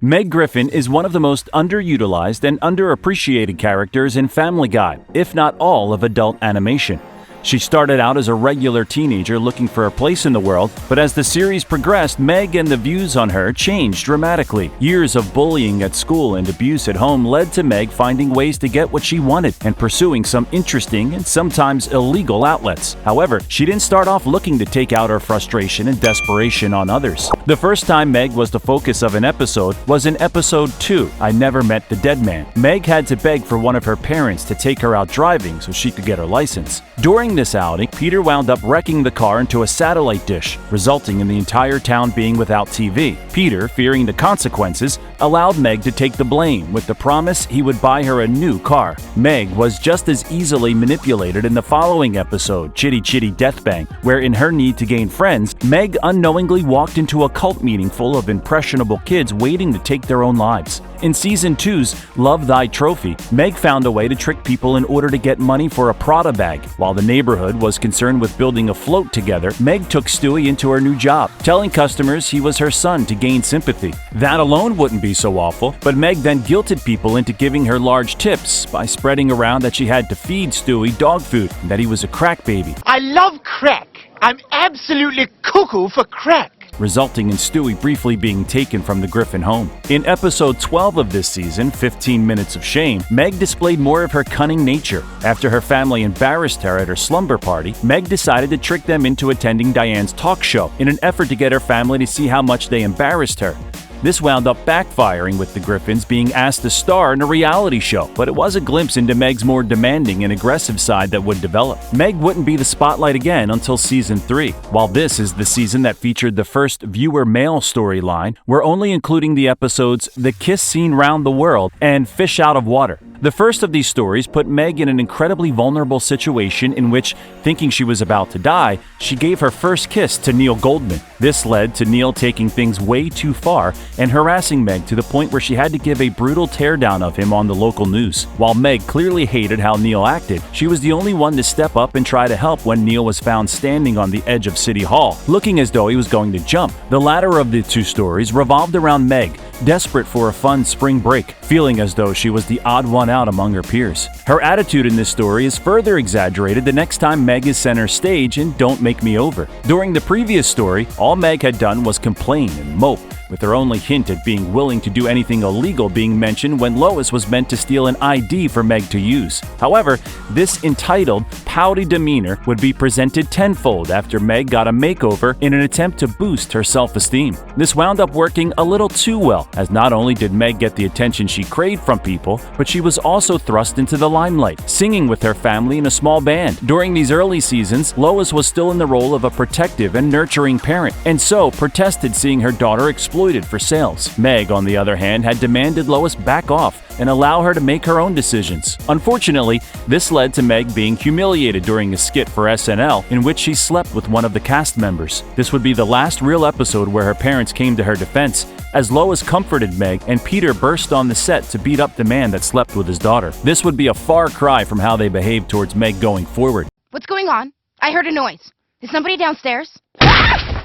Meg Griffin is one of the most underutilized and underappreciated characters in Family Guy, if not all of adult animation. She started out as a regular teenager looking for a place in the world, but as the series progressed, Meg and the views on her changed dramatically. Years of bullying at school and abuse at home led to Meg finding ways to get what she wanted and pursuing some interesting and sometimes illegal outlets. However, she didn't start off looking to take out her frustration and desperation on others. The first time Meg was the focus of an episode was in episode 2, I Never Met the Dead Man. Meg had to beg for one of her parents to take her out driving so she could get her license. During this outing, Peter wound up wrecking the car into a satellite dish, resulting in the entire town being without TV. Peter, fearing the consequences, allowed Meg to take the blame with the promise he would buy her a new car. Meg was just as easily manipulated in the following episode, Chitty Chitty Death Bang, where in her need to gain friends, Meg unknowingly walked into a cult meeting full of impressionable kids waiting to take their own lives. In Season 2's Love Thy Trophy, Meg found a way to trick people in order to get money for a Prada bag. While the neighborhood was concerned with building a float together, Meg took Stewie into her new job, telling customers he was her son to gain sympathy. That alone wouldn't be so awful, but Meg then guilted people into giving her large tips by spreading around that she had to feed Stewie dog food and that he was a crack baby. I love crack. I'm absolutely cuckoo for crack. Resulting in Stewie briefly being taken from the Griffin home. In episode 12 of this season, 15 Minutes of Shame, Meg displayed more of her cunning nature. After her family embarrassed her at her slumber party, Meg decided to trick them into attending Diane's talk show in an effort to get her family to see how much they embarrassed her. This wound up backfiring with the Griffins being asked to star in a reality show, but it was a glimpse into Meg's more demanding and aggressive side that would develop. Meg wouldn't be the spotlight again until Season 3. While this is the season that featured the first viewer male storyline, we're only including the episodes The Kiss Scene Round the World and Fish Out of Water. The first of these stories put Meg in an incredibly vulnerable situation in which, thinking she was about to die, she gave her first kiss to Neil Goldman. This led to Neil taking things way too far and harassing Meg to the point where she had to give a brutal teardown of him on the local news. While Meg clearly hated how Neil acted, she was the only one to step up and try to help when Neil was found standing on the edge of City Hall, looking as though he was going to jump. The latter of the two stories revolved around Meg, desperate for a fun spring break, feeling as though she was the odd one out among her peers. Her attitude in this story is further exaggerated the next time Meg is center stage in Don't Make Me Over. During the previous story, all Meg had done was complain and mope, with her only hint at being willing to do anything illegal being mentioned when Lois was meant to steal an ID for Meg to use. However, this entitled, pouty demeanor would be presented tenfold after Meg got a makeover in an attempt to boost her self-esteem. This wound up working a little too well, as not only did Meg get the attention she craved from people, but she was also thrust into the limelight, singing with her family in a small band. During these early seasons, Lois was still in the role of a protective and nurturing parent, and so protested seeing her daughter exploited for sales. Meg, on the other hand, had demanded Lois back off and allow her to make her own decisions. Unfortunately, this led to Meg being humiliated during a skit for SNL in which she slept with one of the cast members. This would be the last real episode where her parents came to her defense, as Lois comforted Meg and Peter burst on the set to beat up the man that slept with his daughter. This would be a far cry from how they behaved towards Meg going forward. What's going on? I heard a noise. Is somebody downstairs?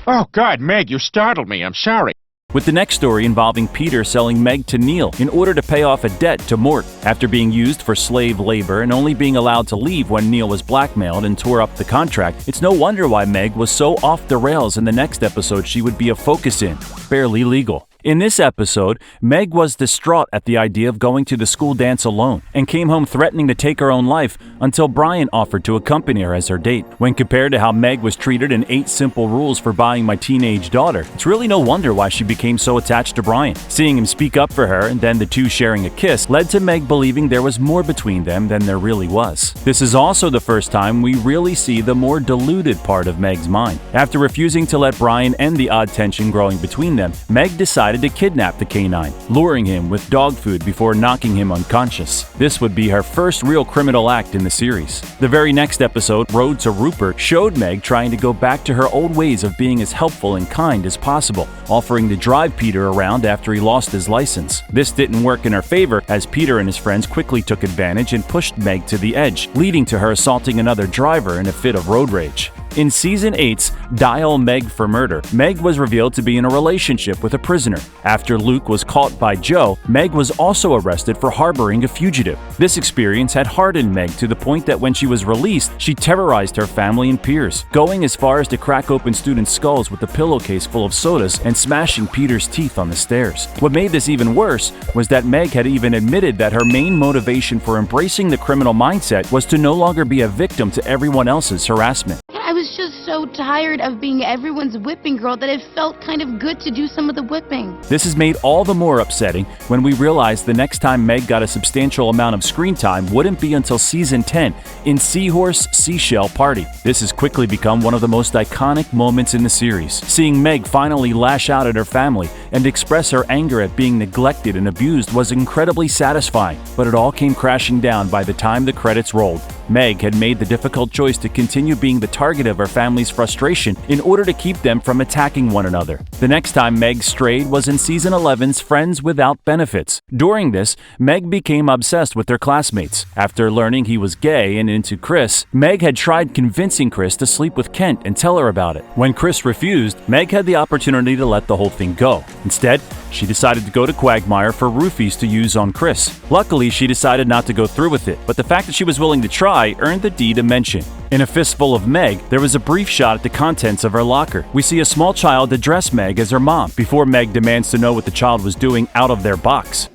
Oh, God, Meg, you startled me. I'm sorry. With the next story involving Peter selling Meg to Neil in order to pay off a debt to Mort. After being used for slave labor and only being allowed to leave when Neil was blackmailed and tore up the contract, it's no wonder why Meg was so off the rails in the next episode she would be a focus in, Barely Legal. In this episode, Meg was distraught at the idea of going to the school dance alone and came home threatening to take her own life until Brian offered to accompany her as her date. When compared to how Meg was treated in 8 Simple Rules for Buying My Teenage Daughter, it's really no wonder why she became so attached to Brian. Seeing him speak up for her and then the two sharing a kiss led to Meg believing there was more between them than there really was. This is also the first time we really see the more deluded part of Meg's mind. After refusing to let Brian end the odd tension growing between them, Meg decided to kidnap the canine, luring him with dog food before knocking him unconscious. This would be her first real criminal act in the series. The very next episode, Road to Rupert, showed Meg trying to go back to her old ways of being as helpful and kind as possible, offering to drive Peter around after he lost his license. This didn't work in her favor, as Peter and his friends quickly took advantage and pushed Meg to the edge, leading to her assaulting another driver in a fit of road rage. In Season 8's Dial Meg for Murder, Meg was revealed to be in a relationship with a prisoner. After Luke was caught by Joe, Meg was also arrested for harboring a fugitive. This experience had hardened Meg to the point that when she was released, she terrorized her family and peers, going as far as to crack open students' skulls with a pillowcase full of sodas and smashing Peter's teeth on the stairs. What made this even worse was that Meg had even admitted that her main motivation for embracing the criminal mindset was to no longer be a victim to everyone else's harassment. I was just so tired of being everyone's whipping girl that it felt kind of good to do some of the whipping. This is made all the more upsetting when we realized the next time Meg got a substantial amount of screen time wouldn't be until Season 10 in Seahorse Seashell Party. This has quickly become one of the most iconic moments in the series. Seeing Meg finally lash out at her family and express her anger at being neglected and abused was incredibly satisfying, but it all came crashing down by the time the credits rolled. Meg had made the difficult choice to continue being the target of her family's frustration in order to keep them from attacking one another. The next time Meg strayed was in Season 11's Friends Without Benefits. During this, Meg became obsessed with their classmates. After learning he was gay and into Chris, Meg had tried convincing Chris to sleep with Kent and tell her about it. When Chris refused, Meg had the opportunity to let the whole thing go. Instead, she decided to go to Quagmire for roofies to use on Chris. Luckily, she decided not to go through with it, but the fact that she was willing to try earned the D to mention. In A Fistful of Meg, there was a brief shot at the contents of her locker. We see a small child address Meg as her mom, before Meg demands to know what the child was doing out of their box.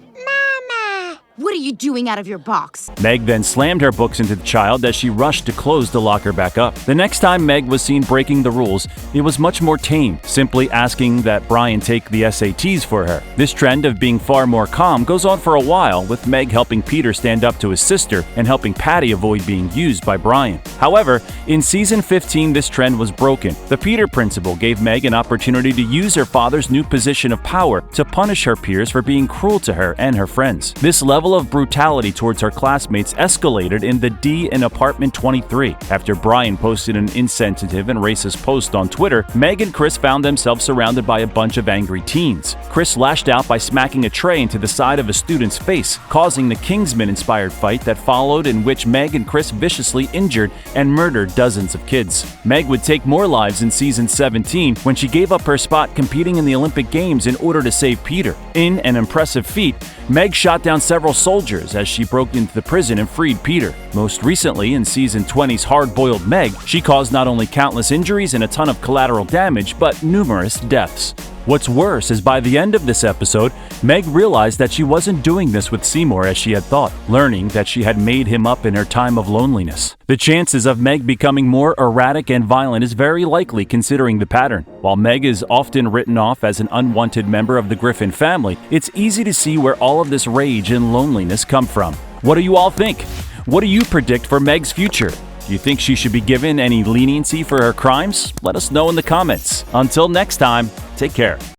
What are you doing out of your box? Meg then slammed her books into the child as she rushed to close the locker back up. The next time Meg was seen breaking the rules, it was much more tame, simply asking that Brian take the SATs for her. This trend of being far more calm goes on for a while, with Meg helping Peter stand up to his sister and helping Patty avoid being used by Brian. However, in Season 15 this trend was broken. The Peter principal gave Meg an opportunity to use her father's new position of power to punish her peers for being cruel to her and her friends. This level of brutality towards her classmates escalated in the D in Apartment 23. After Brian posted an insensitive and racist post on Twitter, Meg and Chris found themselves surrounded by a bunch of angry teens. Chris lashed out by smacking a tray into the side of a student's face, causing the Kingsman-inspired fight that followed, in which Meg and Chris viciously injured and murdered dozens of kids. Meg would take more lives in Season 17 when she gave up her spot competing in the Olympic Games in order to save Peter. In an impressive feat, Meg shot down several soldiers as she broke into the prison and freed Peter. Most recently, in Season 20's Hard-Boiled Meg, she caused not only countless injuries and a ton of collateral damage, but numerous deaths. What's worse is by the end of this episode, Meg realized that she wasn't doing this with Seymour as she had thought, learning that she had made him up in her time of loneliness. The chances of Meg becoming more erratic and violent is very likely considering the pattern. While Meg is often written off as an unwanted member of the Griffin family, it's easy to see where all of this rage and loneliness come from. What do you all think? What do you predict for Meg's future? Do you think she should be given any leniency for her crimes? Let us know in the comments. Until next time, take care.